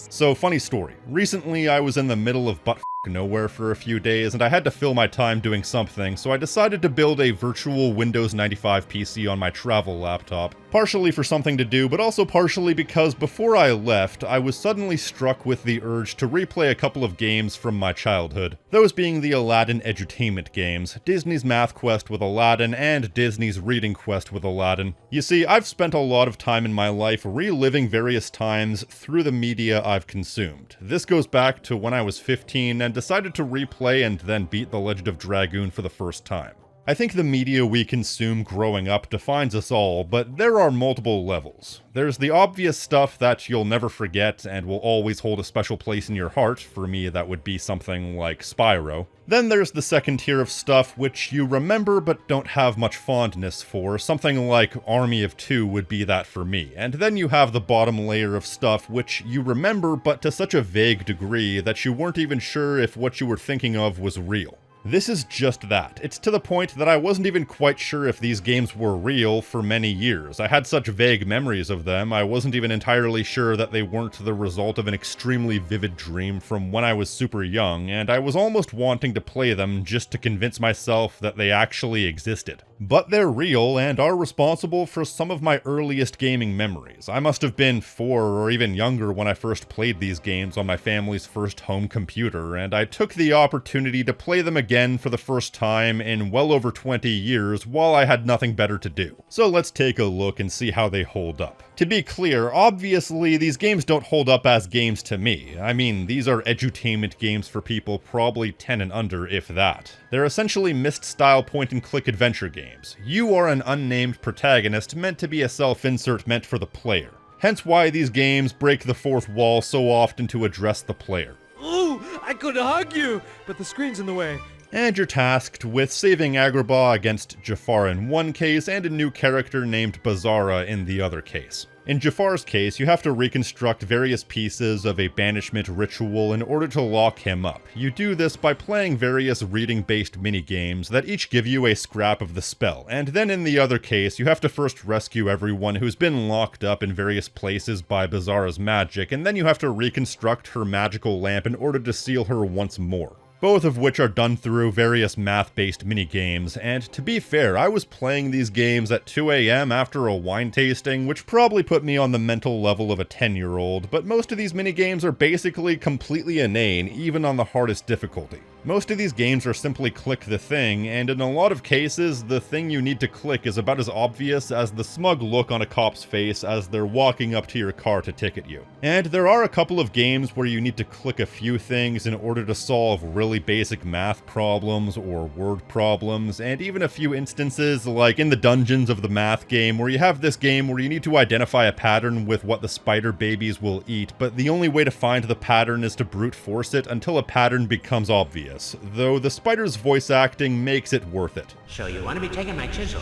So, funny story. Recently, I was in the middle of nowhere for a few days, and I had to fill my time doing something, so I decided to build a virtual Windows 95 PC on my travel laptop. Partially for something to do, but also partially because before I left, I was suddenly struck with the urge to replay a couple of games from my childhood. Those being the Aladdin Edutainment Games, Disney's Math Quest with Aladdin, and Disney's Reading Quest with Aladdin. You see, I've spent a lot of time in my life reliving various times through the media I've consumed. This goes back to when I was 15 and decided to replay and then beat The Legend of Dragoon for the first time. I think the media we consume growing up defines us all, but there are multiple levels. There's the obvious stuff that you'll never forget and will always hold a special place in your heart. For me, that would be something like Spyro. Then there's the second tier of stuff which you remember but don't have much fondness for. Something like Army of Two would be that for me. And then you have the bottom layer of stuff which you remember but to such a vague degree that you weren't even sure if what you were thinking of was real. This is just that. It's to the point that I wasn't even quite sure if these games were real for many years. I had such vague memories of them, I wasn't even entirely sure that they weren't the result of an extremely vivid dream from when I was super young, and I was almost wanting to play them just to convince myself that they actually existed. But they're real and are responsible for some of my earliest gaming memories. I must have been 4 or even younger when I first played these games on my family's first home computer, and I took the opportunity to play them again for the first time in well over 20 years while I had nothing better to do. So let's take a look and see how they hold up. To be clear, obviously these games don't hold up as games to me. I mean, these are edutainment games for people probably 10 and under, if that. They're essentially Myst-style point-and-click adventure games. You are an unnamed protagonist meant to be a self-insert meant for the player. Hence why these games break the fourth wall so often to address the player. Ooh, I could hug you, but the screen's in the way. And you're tasked with saving Agrabah against Jafar in one case, and a new character named Bazara in the other case. In Jafar's case, you have to reconstruct various pieces of a banishment ritual in order to lock him up. You do this by playing various reading-based mini-games that each give you a scrap of the spell, and then in the other case, you have to first rescue everyone who's been locked up in various places by Bazara's magic, and then you have to reconstruct her magical lamp in order to seal her once more. Both of which are done through various math-based mini-games, and to be fair, I was playing these games at 2 AM after a wine tasting, which probably put me on the mental level of a 10-year-old, but most of these mini-games are basically completely inane, even on the hardest difficulty. Most of these games are simply click the thing, and in a lot of cases, the thing you need to click is about as obvious as the smug look on a cop's face as they're walking up to your car to ticket you. And there are a couple of games where you need to click a few things in order to solve really basic math problems or word problems, and even a few instances like in the dungeons of the math game where you have this game where you need to identify a pattern with what the spider babies will eat, but the only way to find the pattern is to brute force it until a pattern becomes obvious. Though the spider's voice acting makes it worth it. So you want to be taking my chisel?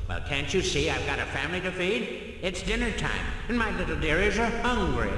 Well, can't you see I've got a family to feed? It's dinner time, and my little dearies are hungry.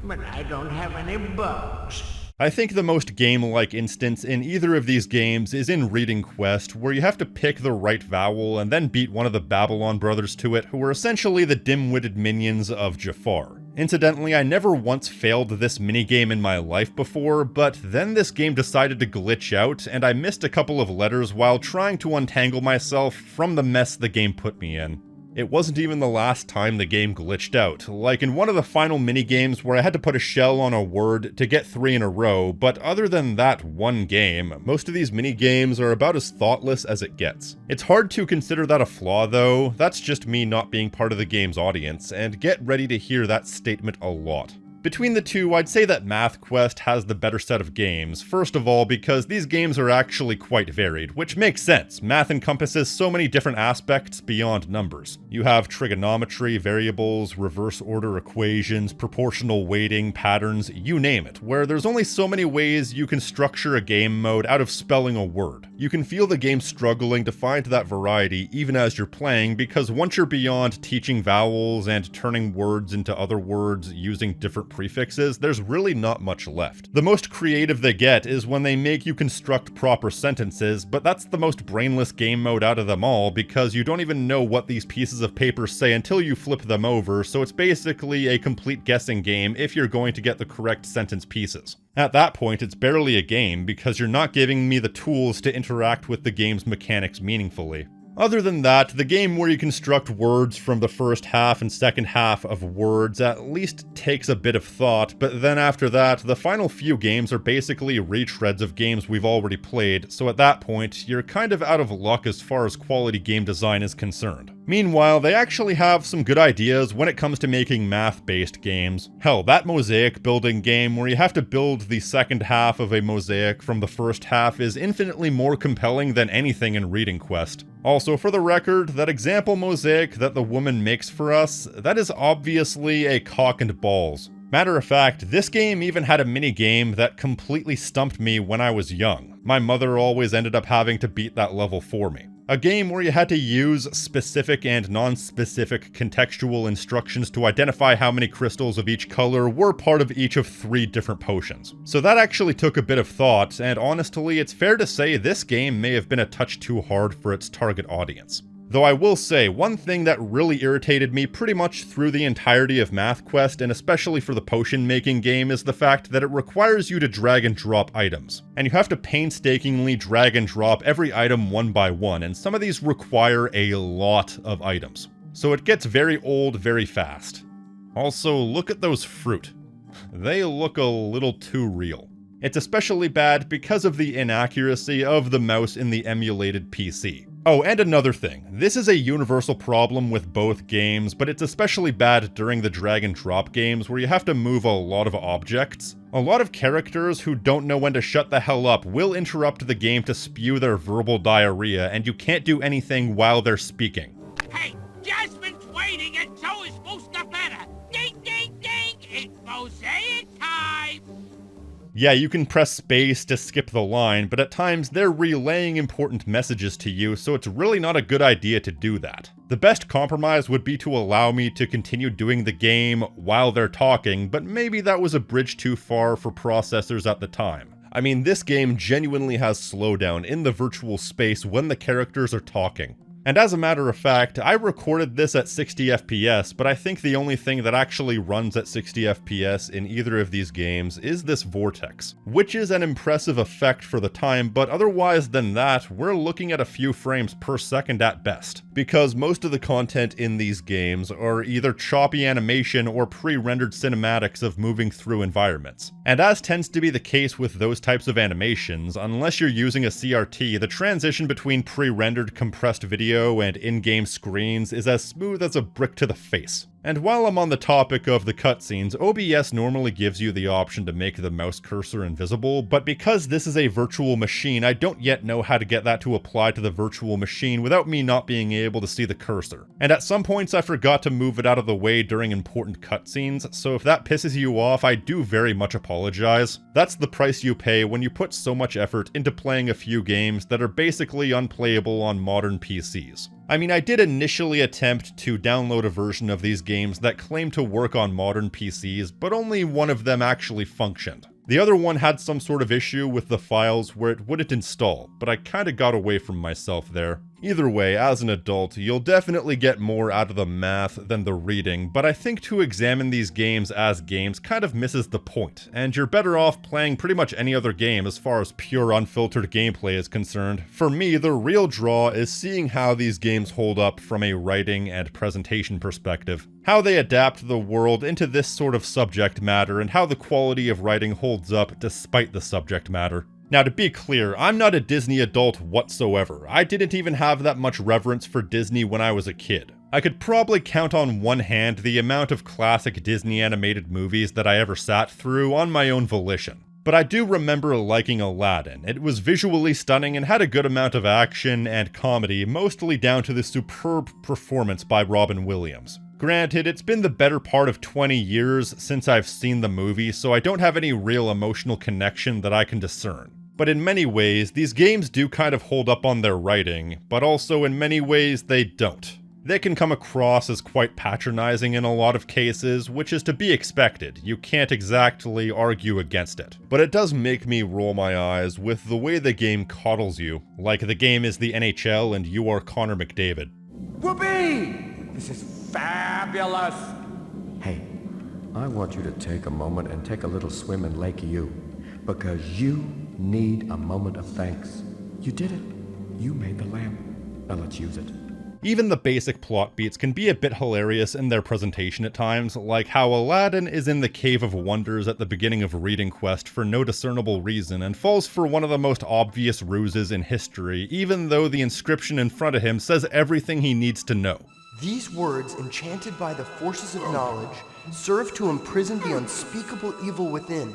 But I don't have any bugs. I think the most game-like instance in either of these games is in Reading Quest, where you have to pick the right vowel and then beat one of the Babylon brothers to it, who are essentially the dim-witted minions of Jafar. Incidentally, I never once failed this minigame in my life before, but then this game decided to glitch out, and I missed a couple of letters while trying to untangle myself from the mess the game put me in. It wasn't even the last time the game glitched out, like in one of the final minigames where I had to put a shell on a word to get 3 in a row, but other than that one game, most of these minigames are about as thoughtless as it gets. It's hard to consider that a flaw though, that's just me not being part of the game's audience, and get ready to hear that statement a lot. Between the two, I'd say that Math Quest has the better set of games, first of all because these games are actually quite varied, which makes sense. Math encompasses so many different aspects beyond numbers. You have trigonometry, variables, reverse order equations, proportional weighting, patterns, you name it, where there's only so many ways you can structure a game mode out of spelling a word. You can feel the game struggling to find that variety even as you're playing, because once you're beyond teaching vowels and turning words into other words using different prefixes, there's really not much left. The most creative they get is when they make you construct proper sentences, but that's the most brainless game mode out of them all because you don't even know what these pieces of paper say until you flip them over, so it's basically a complete guessing game if you're going to get the correct sentence pieces. At that point, it's barely a game because you're not giving me the tools to interact with the game's mechanics meaningfully. Other than that, the game where you construct words from the first half and second half of words at least takes a bit of thought, but then after that, the final few games are basically retreads of games we've already played, so at that point, you're kind of out of luck as far as quality game design is concerned. Meanwhile, they actually have some good ideas when it comes to making math-based games. Hell, that mosaic building game where you have to build the second half of a mosaic from the first half is infinitely more compelling than anything in Reading Quest. Also, for the record, that example mosaic that the woman makes for us, that is obviously a cock and balls. Matter of fact, this game even had a mini-game that completely stumped me when I was young. My mother always ended up having to beat that level for me. A game where you had to use specific and non-specific contextual instructions to identify how many crystals of each color were part of each of 3 different potions. So that actually took a bit of thought, and honestly, it's fair to say this game may have been a touch too hard for its target audience. Though I will say, one thing that really irritated me pretty much through the entirety of Math Quest, and especially for the potion making game, is the fact that it requires you to drag and drop items. And you have to painstakingly drag and drop every item one by one, and some of these require a lot of items. So it gets very old very fast. Also, look at those fruit. They look a little too real. It's especially bad because of the inaccuracy of the mouse in the emulated PC. Oh, and another thing. This is a universal problem with both games, but it's especially bad during the drag and drop games where you have to move a lot of objects. A lot of characters who don't know when to shut the hell up will interrupt the game to spew their verbal diarrhea, and you can't do anything while they're speaking. Hey, Jasmine's waiting and so is Mustafetta. Ding, ding, ding! It's mosaic time! Yeah, you can press space to skip the line, but at times they're relaying important messages to you, so it's really not a good idea to do that. The best compromise would be to allow me to continue doing the game while they're talking, but maybe that was a bridge too far for processors at the time. I mean, this game genuinely has slowdown in the virtual space when the characters are talking. And as a matter of fact, I recorded this at 60 FPS, but I think the only thing that actually runs at 60 FPS in either of these games is this vortex, which is an impressive effect for the time, but otherwise than that, we're looking at a few frames per second at best, because most of the content in these games are either choppy animation or pre-rendered cinematics of moving through environments. And as tends to be the case with those types of animations, unless you're using a CRT, the transition between pre-rendered compressed video and in-game screens is as smooth as a brick to the face. And while I'm on the topic of the cutscenes, OBS normally gives you the option to make the mouse cursor invisible, but because this is a virtual machine, I don't yet know how to get that to apply to the virtual machine without me not being able to see the cursor. And at some points I forgot to move it out of the way during important cutscenes, so if that pisses you off, I do very much apologize. That's the price you pay when you put so much effort into playing a few games that are basically unplayable on modern PCs. I mean, I did initially attempt to download a version of these games that claimed to work on modern PCs, but only one of them actually functioned. The other one had some sort of issue with the files where it wouldn't install, but I kinda got away from myself there. Either way, as an adult, you'll definitely get more out of the math than the reading, but I think to examine these games as games kind of misses the point, and you're better off playing pretty much any other game as far as pure unfiltered gameplay is concerned. For me, the real draw is seeing how these games hold up from a writing and presentation perspective, how they adapt the world into this sort of subject matter, and how the quality of writing holds up despite the subject matter. Now, to be clear, I'm not a Disney adult whatsoever. I didn't even have that much reverence for Disney when I was a kid. I could probably count on one hand the amount of classic Disney animated movies that I ever sat through on my own volition. But I do remember liking Aladdin. It was visually stunning and had a good amount of action and comedy, mostly down to the superb performance by Robin Williams. Granted, it's been the better part of 20 years since I've seen the movie, so I don't have any real emotional connection that I can discern. But in many ways, these games do kind of hold up on their writing, but also in many ways they don't. They can come across as quite patronizing in a lot of cases, which is to be expected. You can't exactly argue against it. But it does make me roll my eyes with the way the game coddles you, like the game is the NHL and you are Connor McDavid. Whoopee! This is fabulous! Hey, I want you to take a moment and take a little swim in Lake U, because you need a moment of thanks. You did it. You made the lamp. Now let's use it. Even the basic plot beats can be a bit hilarious in their presentation at times, like how Aladdin is in the Cave of Wonders at the beginning of Reading Quest for no discernible reason and falls for one of the most obvious ruses in history, even though the inscription in front of him says everything he needs to know. These words, enchanted by the forces of knowledge, serve to imprison the unspeakable evil within,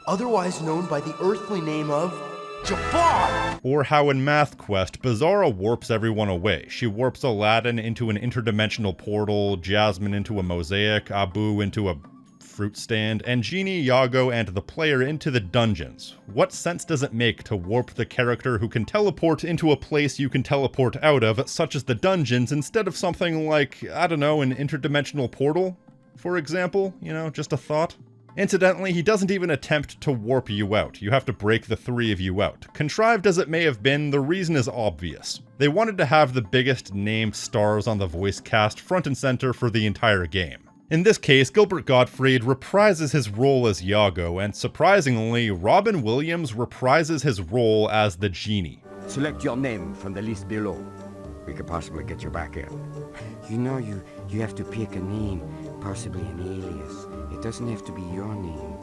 otherwise known by the earthly name of Jafar! Or how in Math Quest, Bizarra warps everyone away. She warps Aladdin into an interdimensional portal, Jasmine into a mosaic, Abu into a fruit stand, and Genie, Iago, and the player into the dungeons. What sense does it make to warp the character who can teleport into a place you can teleport out of, such as the dungeons, instead of something like, I don't know, an interdimensional portal, for example? You know, just a thought. Incidentally, he doesn't even attempt to warp you out. You have to break the three of you out. Contrived as it may have been, the reason is obvious. They wanted to have the biggest named stars on the voice cast front and center for the entire game. In this case, Gilbert Gottfried reprises his role as Iago, and surprisingly, Robin Williams reprises his role as the Genie. Select your name from the list below. We could possibly get you back in. You know, you have to pick a name, possibly an alias. It doesn't have to be your name.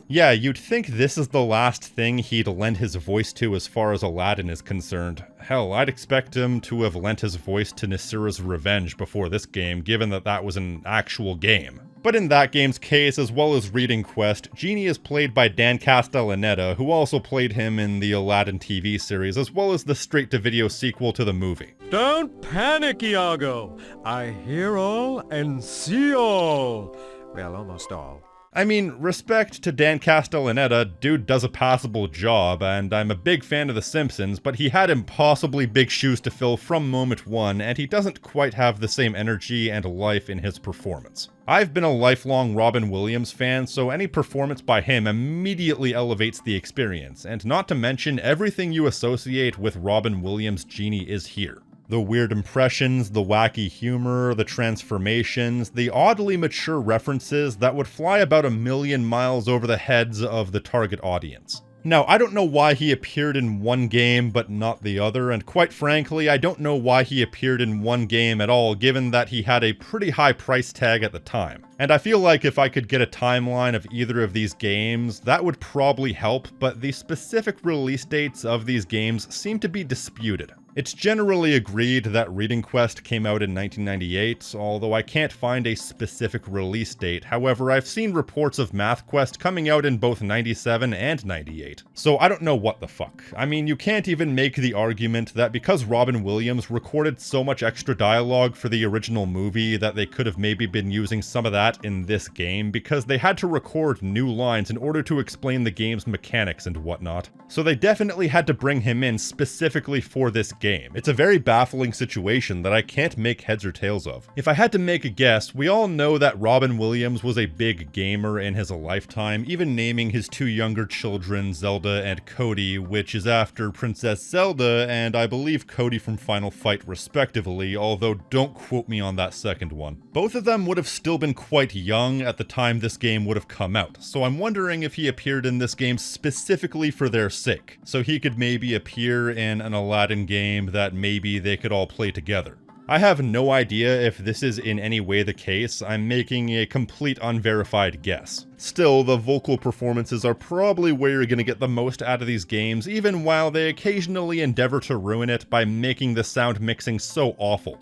Yeah, you'd think this is the last thing he'd lend his voice to as far as Aladdin is concerned. Hell, I'd expect him to have lent his voice to Nasira's Revenge before this game, given that that was an actual game. But in that game's case, as well as Reading Quest, Genie is played by Dan Castellaneta, who also played him in the Aladdin TV series, as well as the straight-to-video sequel to the movie. Don't panic, Iago. I hear all and see all. Well, almost all. I mean, respect to Dan Castellaneta, dude does a passable job, and I'm a big fan of The Simpsons, but he had impossibly big shoes to fill from moment one, and he doesn't quite have the same energy and life in his performance. I've been a lifelong Robin Williams fan, so any performance by him immediately elevates the experience, and not to mention everything you associate with Robin Williams' Genie is here. The weird impressions, the wacky humor, the transformations, the oddly mature references that would fly about 1,000,000 miles over the heads of the target audience. Now, I don't know why he appeared in one game but not the other, and quite frankly, I don't know why he appeared in one game at all, given that he had a pretty high price tag at the time. And I feel like if I could get a timeline of either of these games, that would probably help, but the specific release dates of these games seem to be disputed. It's generally agreed that Reading Quest came out in 1998, although I can't find a specific release date. However, I've seen reports of Math Quest coming out in both 97 and 98. So I don't know what the fuck. I mean, you can't even make the argument that because Robin Williams recorded so much extra dialogue for the original movie that they could have maybe been using some of that in this game, because they had to record new lines in order to explain the game's mechanics and whatnot. So they definitely had to bring him in specifically for this game. It's a very baffling situation that I can't make heads or tails of. If I had to make a guess, we all know that Robin Williams was a big gamer in his lifetime, even naming his two younger children, Zelda and Cody, which is after Princess Zelda and I believe Cody from Final Fight respectively, although don't quote me on that second one. Both of them would have still been quite young at the time this game would have come out, so I'm wondering if he appeared in this game specifically for their sake, so he could maybe appear in an Aladdin game that maybe they could all play together. I have no idea if this is in any way the case. I'm making a complete unverified guess. Still, the vocal performances are probably where you're going to get the most out of these games, even while they occasionally endeavor to ruin it by making the sound mixing so awful.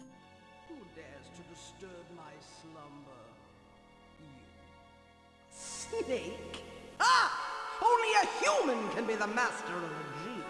Who dares to disturb my slumber? You snake? Ah! Only a human can be the master of a genie.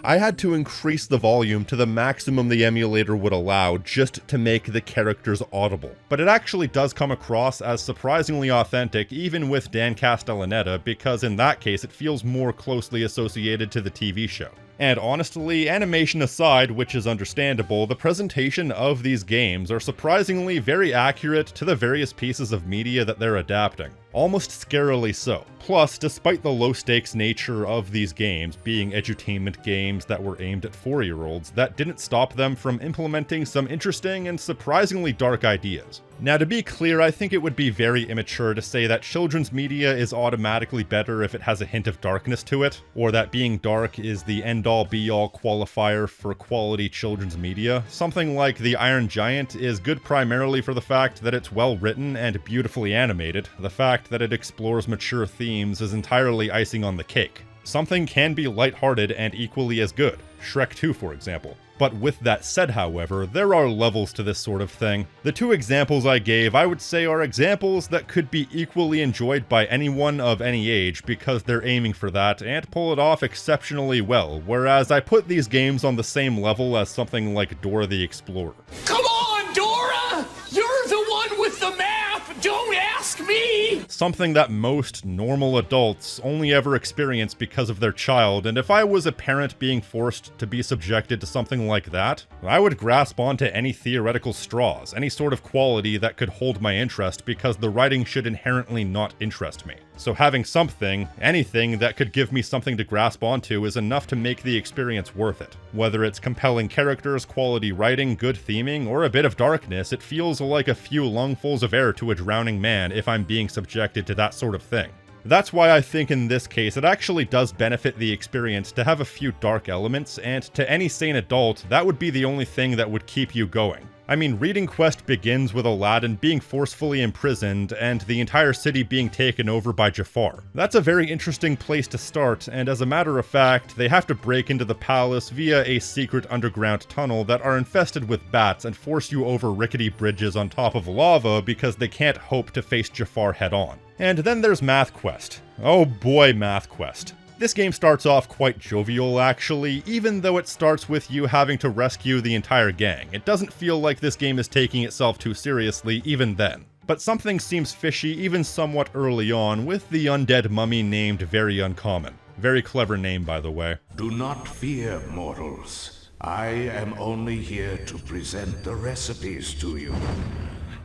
I had to increase the volume to the maximum the emulator would allow just to make the characters audible. But it actually does come across as surprisingly authentic even with Dan Castellaneta, because in that case it feels more closely associated to the TV show. And honestly, animation aside, which is understandable, the presentation of these games are surprisingly very accurate to the various pieces of media that they're adapting. Almost scarily so. Plus, despite the low-stakes nature of these games being edutainment games that were aimed at 4-year-olds, that didn't stop them from implementing some interesting and surprisingly dark ideas. Now, to be clear, I think it would be very immature to say that children's media is automatically better if it has a hint of darkness to it, or that being dark is the end-all be-all qualifier for quality children's media. Something like The Iron Giant is good primarily for the fact that it's well written and beautifully animated. The fact that it explores mature themes is entirely icing on the cake. Something can be lighthearted and equally as good. Shrek 2, for example. But with that said, however, there are levels to this sort of thing. The two examples I gave, I would say, are examples that could be equally enjoyed by anyone of any age because they're aiming for that and pull it off exceptionally well, whereas I put these games on the same level as something like Dora the Explorer. Come on, Dora! You're the one with the map! Don't ask me! Something that most normal adults only ever experience because of their child, and if I was a parent being forced to be subjected to something like that, I would grasp onto any theoretical straws, any sort of quality that could hold my interest because the writing should inherently not interest me. So having something, anything that could give me something to grasp onto is enough to make the experience worth it. Whether it's compelling characters, quality writing, good theming, or a bit of darkness, it feels like a few lungfuls of air to a drowning man if I'm being subjected to that sort of thing. That's why I think in this case it actually does benefit the experience to have a few dark elements, and to any sane adult, that would be the only thing that would keep you going. I mean, Reading Quest begins with Aladdin being forcefully imprisoned and the entire city being taken over by Jafar. That's a very interesting place to start, and as a matter of fact, they have to break into the palace via a secret underground tunnel that are infested with bats and force you over rickety bridges on top of lava because they can't hope to face Jafar head on. And then there's Math Quest. Oh boy, Math Quest. This game starts off quite jovial, actually, even though it starts with you having to rescue the entire gang. It doesn't feel like this game is taking itself too seriously, even then. But something seems fishy even somewhat early on, with the undead mummy named Very Uncommon. Very clever name, by the way. Do not fear, mortals. I am only here to present the recipes to you.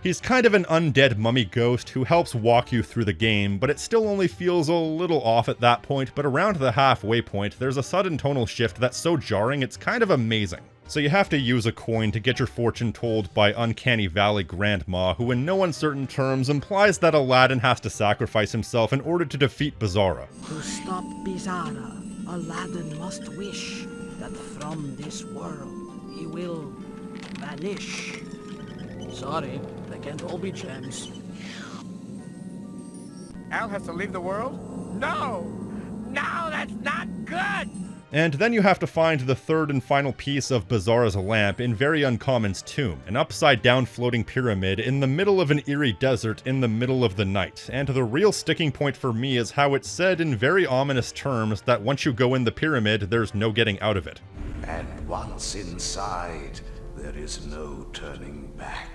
He's kind of an undead mummy ghost who helps walk you through the game, but it still only feels a little off at that point, but around the halfway point, there's a sudden tonal shift that's so jarring it's kind of amazing. So you have to use a coin to get your fortune told by Uncanny Valley Grandma, who in no uncertain terms implies that Aladdin has to sacrifice himself in order to defeat Bizarra. To stop Bizarra, Aladdin must wish that from this world he will vanish. Sorry, they can't all be gems. Al has to leave the world? No! No, that's not good! And then you have to find the third and final piece of Bizarra's lamp in Very Uncommon's tomb, an upside-down floating pyramid in the middle of an eerie desert in the middle of the night. And the real sticking point for me is how it's said in very ominous terms that once you go in the pyramid, there's no getting out of it. And once inside, there is no turning back.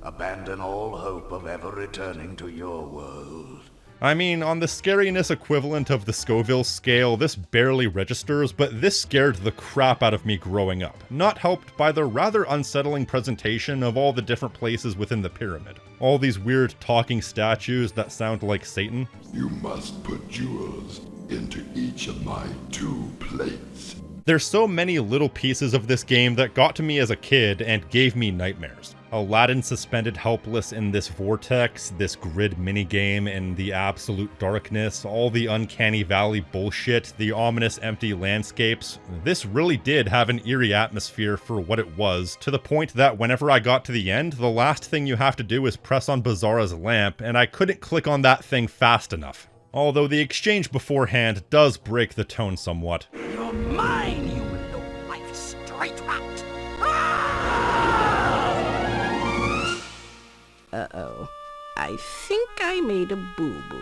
Abandon all hope of ever returning to your world. I mean, on the scariness equivalent of the Scoville scale, this barely registers, but this scared the crap out of me growing up, not helped by the rather unsettling presentation of all the different places within the pyramid. All these weird talking statues that sound like Satan. You must put jewels into each of my 2 plates. There's so many little pieces of this game that got to me as a kid and gave me nightmares. Aladdin suspended helpless in this vortex, this grid minigame in the absolute darkness, all the Uncanny Valley bullshit, the ominous empty landscapes. This really did have an eerie atmosphere for what it was, to the point that whenever I got to the end, the last thing you have to do is press on Bizarra's lamp, and I couldn't click on that thing fast enough. Although the exchange beforehand does break the tone somewhat. You're mine, you low-life straight rat! Uh-oh. I think I made a boo-boo.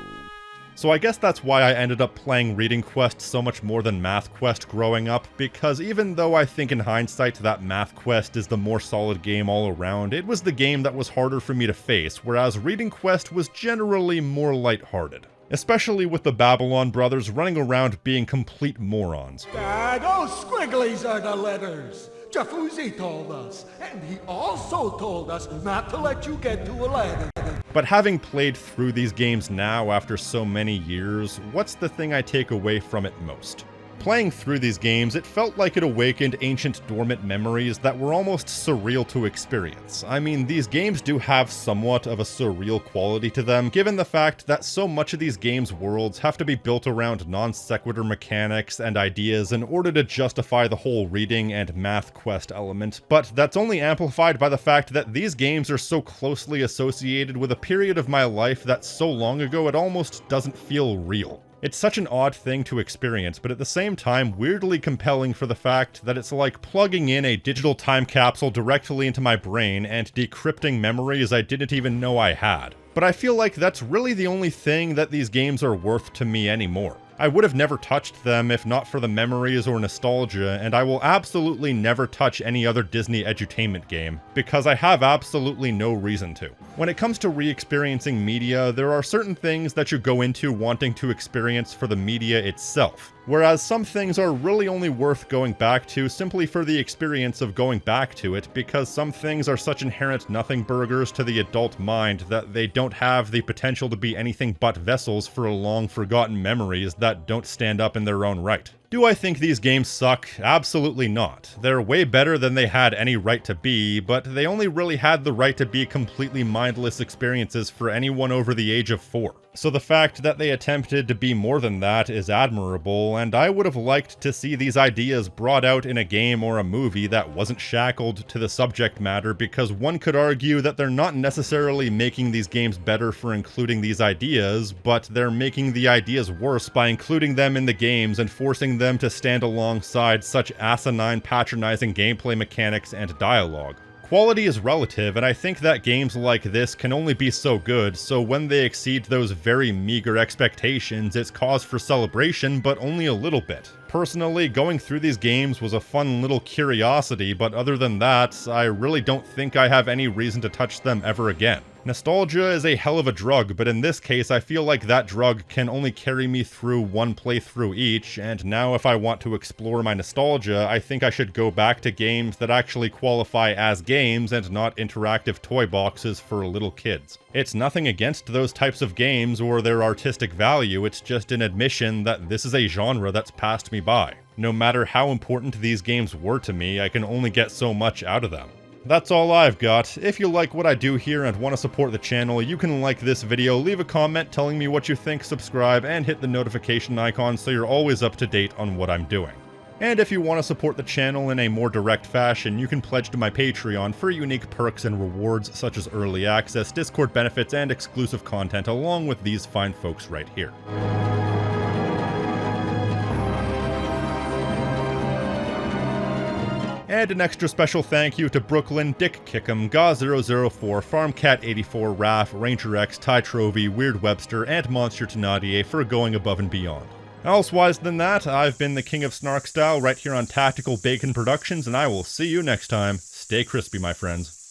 So I guess that's why I ended up playing Reading Quest so much more than Math Quest growing up, because even though I think in hindsight that Math Quest is the more solid game all around, it was the game that was harder for me to face, whereas Reading Quest was generally more lighthearted. especially with the Babylon brothers running around being complete morons. Those squigglies are the letters. Jafuzi told us, and he also told us not to let you get to Aladdin. But having played through these games now after so many years, what's the thing I take away from it most? Playing through these games, it felt like it awakened ancient dormant memories that were almost surreal to experience. I mean, these games do have somewhat of a surreal quality to them, given the fact that so much of these games' worlds have to be built around non-sequitur mechanics and ideas in order to justify the whole reading and math quest element, but that's only amplified by the fact that these games are so closely associated with a period of my life that's so long ago it almost doesn't feel real. It's such an odd thing to experience, but at the same time weirdly compelling for the fact that it's like plugging in a digital time capsule directly into my brain and decrypting memories I didn't even know I had. But I feel like that's really the only thing that these games are worth to me anymore. I would have never touched them if not for the memories or nostalgia, and I will absolutely never touch any other Disney edutainment game, because I have absolutely no reason to. When it comes to re-experiencing media, there are certain things that you go into wanting to experience for the media itself, whereas some things are really only worth going back to simply for the experience of going back to it, because some things are such inherent nothing burgers to the adult mind that they don't have the potential to be anything but vessels for long forgotten memories that don't stand up in their own right. Do I think these games suck? Absolutely not. They're way better than they had any right to be, but they only really had the right to be completely mindless experiences for anyone over the age of 4. So the fact that they attempted to be more than that is admirable, and I would have liked to see these ideas brought out in a game or a movie that wasn't shackled to the subject matter, because one could argue that they're not necessarily making these games better for including these ideas, but they're making the ideas worse by including them in the games and forcing them to stand alongside such asinine, patronizing gameplay mechanics and dialogue. Quality is relative, and I think that games like this can only be so good, so when they exceed those very meager expectations, it's cause for celebration, but only a little bit. Personally, going through these games was a fun little curiosity, but other than that, I really don't think I have any reason to touch them ever again. Nostalgia is a hell of a drug, but in this case I feel like that drug can only carry me through one playthrough each, and now if I want to explore my nostalgia, I think I should go back to games that actually qualify as games and not interactive toy boxes for little kids. It's nothing against those types of games or their artistic value, it's just an admission that this is a genre that's passed me by. No matter how important these games were to me, I can only get so much out of them. That's all I've got. If you like what I do here and want to support the channel, you can like this video, leave a comment telling me what you think, subscribe, and hit the notification icon so you're always up to date on what I'm doing. And if you want to support the channel in a more direct fashion, you can pledge to my Patreon for unique perks and rewards such as early access, Discord benefits, and exclusive content along with these fine folks right here. And an extra special thank you to Brooklyn, Dick Kickham, Ga004, FarmCat84, Raph, Ranger X, Ty Trovey, Weird Webster, and Monsieur Thenardier for going above and beyond. Elsewise than that, I've been the King of Snark Style right here on Tactical Bacon Productions, and I will see you next time. Stay crispy, my friends.